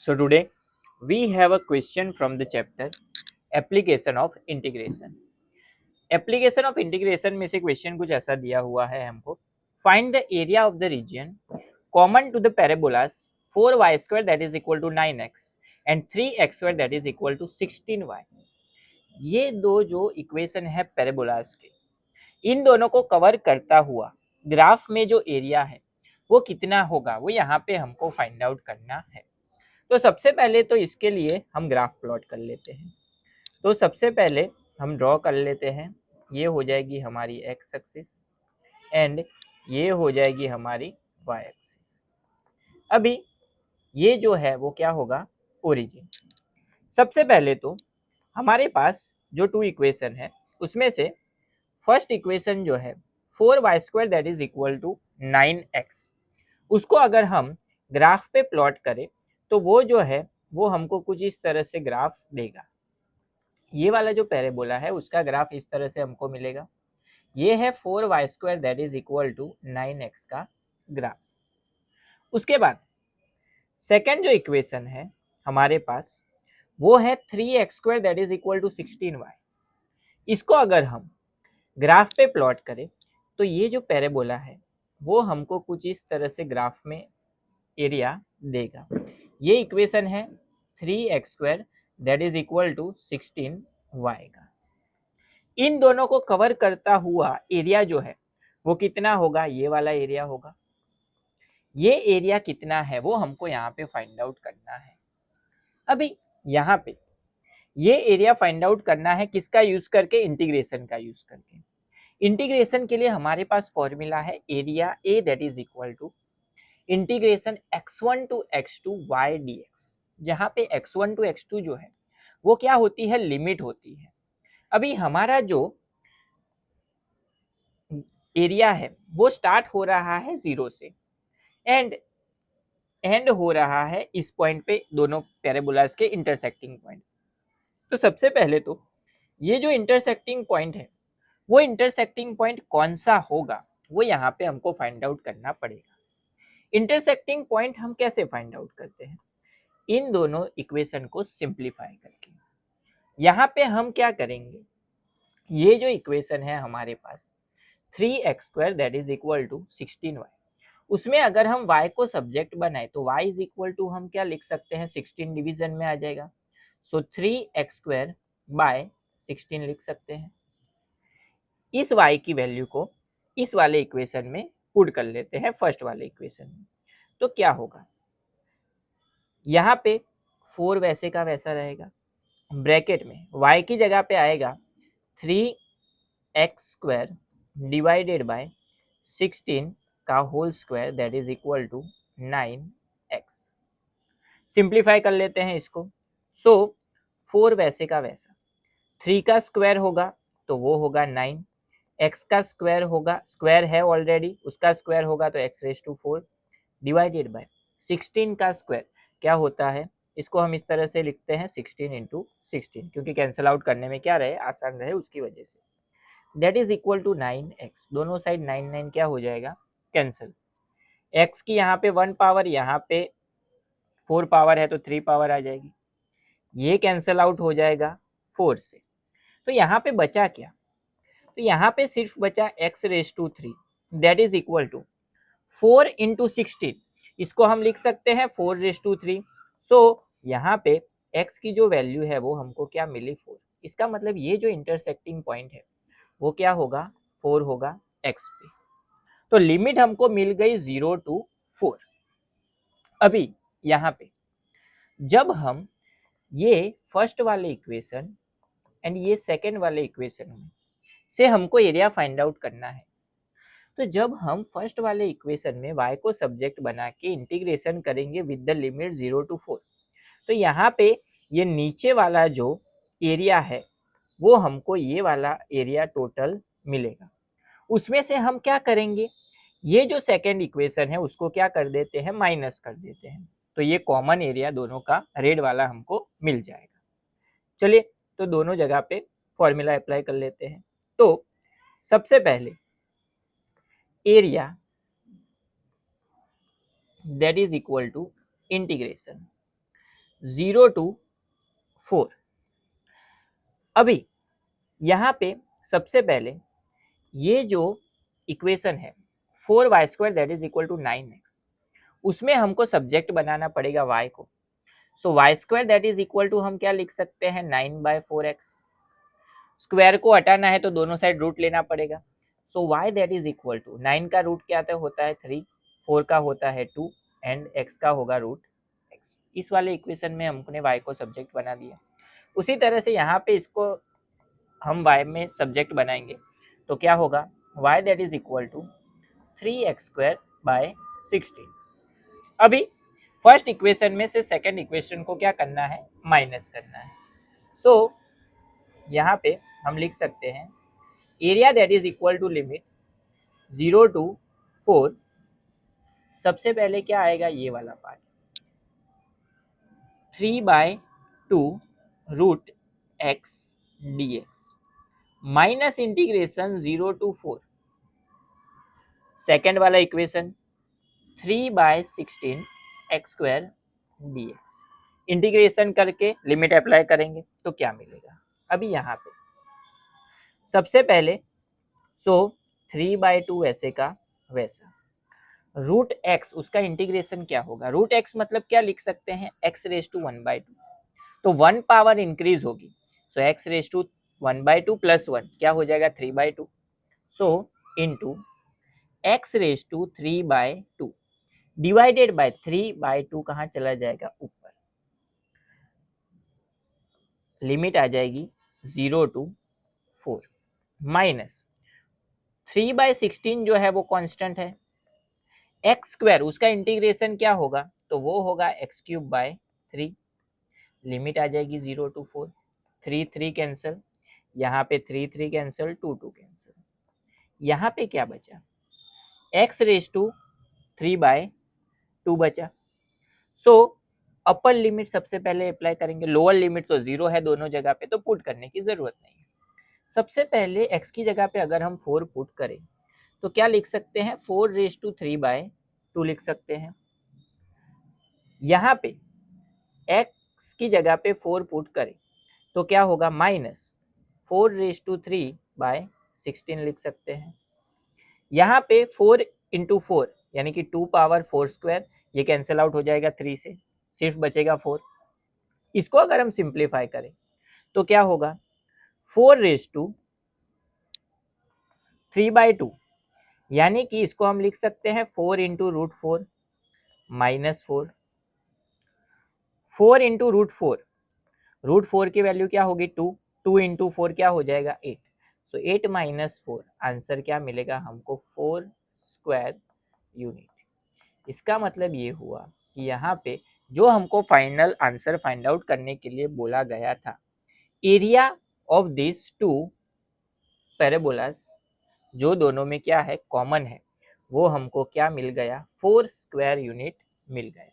So today we have a question from the chapter application of integration. Application of integration में से question कुछ ऐसा दिया हुआ है हमको. Find the area of the region common to the parabolas 4y² that is equal to 9x and 3x² that is equal to 16y. ये दो जो इक्वेशन है पैराबोलास के, इन दोनों को कवर करता हुआ ग्राफ में जो एरिया है वो कितना होगा, वो यहाँ पे हमको फाइंड आउट करना है. तो सबसे पहले तो इसके लिए हम ग्राफ प्लॉट कर लेते हैं. तो सबसे पहले हम ड्रॉ कर लेते हैं. ये हो जाएगी हमारी एक्स एक्सिस एंड ये हो जाएगी हमारी वाई एक्सिस. अभी ये जो है वो क्या होगा, ओरिजिन. सबसे पहले तो हमारे पास जो टू इक्वेशन है उसमें से फर्स्ट इक्वेशन जो है 4y² that is equal to 9x, उसको अगर हम ग्राफ पे प्लॉट करें तो वो जो है वो हमको कुछ इस तरह से ग्राफ देगा. ये वाला जो पैराबोला है उसका ग्राफ इस तरह से हमको मिलेगा. ये है 4y² that is equal to 9x का ग्राफ. उसके बाद सेकंड जो इक्वेशन है हमारे पास वो है 3x² that is equal to 16y. इसको अगर हम ग्राफ पे प्लॉट करें तो ये जो पैराबोला है वो हमको कुछ इस तरह से ग्राफ में एरिया देगा. ये इक्वेशन है 3x² that is equal to 16y का. इन दोनों को कवर करता हुआ एरिया जो है वो कितना होगा, ये वाला एरिया होगा. ये एरिया कितना है वो हमको यहाँ पे फाइंड आउट करना है. अभी यहाँ पे ये एरिया फाइंड आउट करना है किसका यूज करके, इंटीग्रेशन का यूज करके. इंटीग्रेशन के लिए हमारे पास फॉर्मूला है area A that is equal to integration x1 to x2 y dx. जहाँ पे x1 टू x2 जो है वो क्या होती है, लिमिट होती है. अभी हमारा जो एरिया है वो स्टार्ट हो रहा है 0 से एंड हो रहा है इस पॉइंट पे, दोनों पैराबोलास के इंटरसेक्टिंग पॉइंट. तो सबसे पहले तो ये जो इंटरसेक्टिंग पॉइंट है वो इंटरसेक्टिंग पॉइंट कौन सा होगा वो यहाँ पे हमको फाइंड आउट करना पड़ेगा. इंटरसेक्टिंग पॉइंट हम कैसे फाइंड आउट करते हैं, इन दोनों इक्वेशन को सिंप्लीफाई करके. यहाँ पे हम क्या करेंगे, ये जो इक्वेशन है हमारे पास 3x² that is equal to 16y, उसमें अगर हम y को सब्जेक्ट बनाए तो y इज इक्वल टू हम क्या लिख सकते हैं, 16 डिवीजन में आ जाएगा. सो 3x² बाय 16 लिख सकते हैं. इस y की वैल्यू को इस वाले इक्वेशन में पुट कर लेते हैं, फर्स्ट वाले इक्वेशन में. तो क्या होगा, यहाँ पे 4 वैसे का वैसा रहेगा, ब्रैकेट में y की जगह पे आएगा 3x² डिवाइडेड बाय 16 का whole square that is equal to 9x. Simplify कर लेते हैं इसको. सो 4 वैसे का वैसा, 3 का स्क्वायर होगा तो वो होगा 9, x का स्क्वायर होगा, स्क्वायर है ऑलरेडी, उसका स्क्वायर होगा तो x⁴ डिवाइडेड बाय 16 का स्क्वायर क्या होता है, इसको हम इस तरह से लिखते हैं 16 इंटू 16, क्योंकि कैंसिल आउट करने में क्या रहे, आसान रहे उसकी वजह से. That is equal to 9x. दोनों साइड 9 क्या हो जाएगा, कैंसिल. x की यहाँ पे 1 पावर, यहाँ पे 4 पावर है तो 3 पावर आ जाएगी. ये कैंसिल आउट हो जाएगा 4 से. तो यहाँ पे बचा क्या, तो यहाँ पे सिर्फ बचा x⁻³ that is equal to 4 into 16. इसको हम लिख सकते हैं 4⁻3. सो यहाँ पे x की जो वैल्यू है वो हमको क्या मिली, 4. इसका मतलब ये जो इंटरसेक्टिंग पॉइंट है वो क्या होगा, 4 होगा x पे. तो लिमिट हमको मिल गई 0 टू 4. अभी यहाँ पे जब हम ये फर्स्ट वाले इक्वेशन एंड ये सेकेंड वाले इक्वेशन में से हमको एरिया फाइंड आउट करना है, तो जब हम फर्स्ट वाले इक्वेशन में y को सब्जेक्ट बना के इंटीग्रेशन करेंगे विद द लिमिट 0 टू 4, तो यहाँ पे ये नीचे वाला जो एरिया है वो हमको ये वाला एरिया टोटल मिलेगा. उसमें से हम क्या करेंगे, ये जो सेकेंड इक्वेशन है उसको क्या कर देते हैं, माइनस कर देते हैं. तो ये कॉमन एरिया दोनों का रेड वाला हमको मिल जाएगा. चलिए तो दोनों जगह पे फॉर्मूला अप्लाई कर लेते हैं. तो सबसे पहले area that is equal to integration 0 to 4। अभी यहाँ पे सबसे पहले ये जो इक्वेशन है 4y² that is equal to 9x, उसमें हमको सब्जेक्ट बनाना पड़ेगा y को। So y² that is equal to हम क्या लिख सकते हैं 9/4x। स्क्वायर को हटाना है तो दोनों साइड रूट लेना पड़ेगा। So y that is equal to 9 का रूट क्या होता है 3, 4 का होता है 2 एंड x का होगा रूट x। इस वाले इक्वेशन में हमने y को सब्जेक्ट बना दिया। उसी तरह से यहाँ पे इसको हम y में सब्जेक्ट बनाएंगे तो क्या होगा y that is equal to 3x²/16। अभी फर्स्ट इक्वेशन में से सेकंड इक्वेशन को क्या करना है माइनस करना है। सो यहाँ पे हम लिख सकते हैं area that is equal to limit 0 to 4। सबसे पहले क्या आएगा ये वाला part 3/2 root x dx minus integration 0 to 4। Second वाला इक्वेशन 3/16 x² dx इंटीग्रेशन करके लिमिट अप्लाई करेंगे तो क्या मिलेगा। अभी यहाँ पे सबसे पहले 3/2 ऐसे का वैसा रूट एक्स उसका इंटीग्रेशन क्या होगा। रूट एक्स मतलब क्या लिख सकते हैं x⁻1/2। तो 1 पावर इंक्रीज होगी सो x⁻1/2 प्लस 1 क्या हो जाएगा 3/2। So into x⁻3/2 divided by 3/2 कहाँ चला जाएगा ऊपर, लिमिट आ जाएगी 0 to 4 माइनस 3/16 जो है वो कांस्टेंट है। x² उसका इंटीग्रेशन क्या होगा तो वो होगा x³ लिमिट आ जाएगी 0 to 4। 3 कैंसिल, यहाँ पे 3 कैंसिल, 2 कैंसिल। यहाँ पे क्या बचा x⁻3/2 बचा। सो अपर लिमिट सबसे पहले अप्लाई करेंगे, लोअर लिमिट तो 0 है दोनों जगह पे तो पुट करने की जरूरत नहीं है। सबसे पहले x की जगह पे अगर हम 4 पुट करें तो क्या लिख सकते हैं 4⁻3/2 लिख सकते हैं। यहाँ पे x की जगह पे 4 पुट करें तो क्या होगा -4⁻3/16 लिख सकते हैं। यहाँ पे 4 × 4 यानी कि 2⁴², ये कैंसिल आउट हो जाएगा 3 से, सिर्फ बचेगा 4। इसको अगर हम सिंप्लीफाई करें तो क्या होगा 4⁻3/2 यानी कि इसको हम लिख सकते हैं 4 × √4 -4। 4 × √4, √4 की वैल्यू क्या होगी 2, 2 × 4 क्या हो जाएगा 8। सो 8 - 4 आंसर क्या मिलेगा हमको 4² यूनिट। इसका मतलब ये हुआ कि यहाँ पे जो हमको फाइनल आंसर फाइंड आउट करने के लिए बोला गया था एरिया ऑफ दिस 2 पैराबोलास जो दोनों में क्या है कॉमन है वो हमको क्या मिल गया 4² यूनिट मिल गया।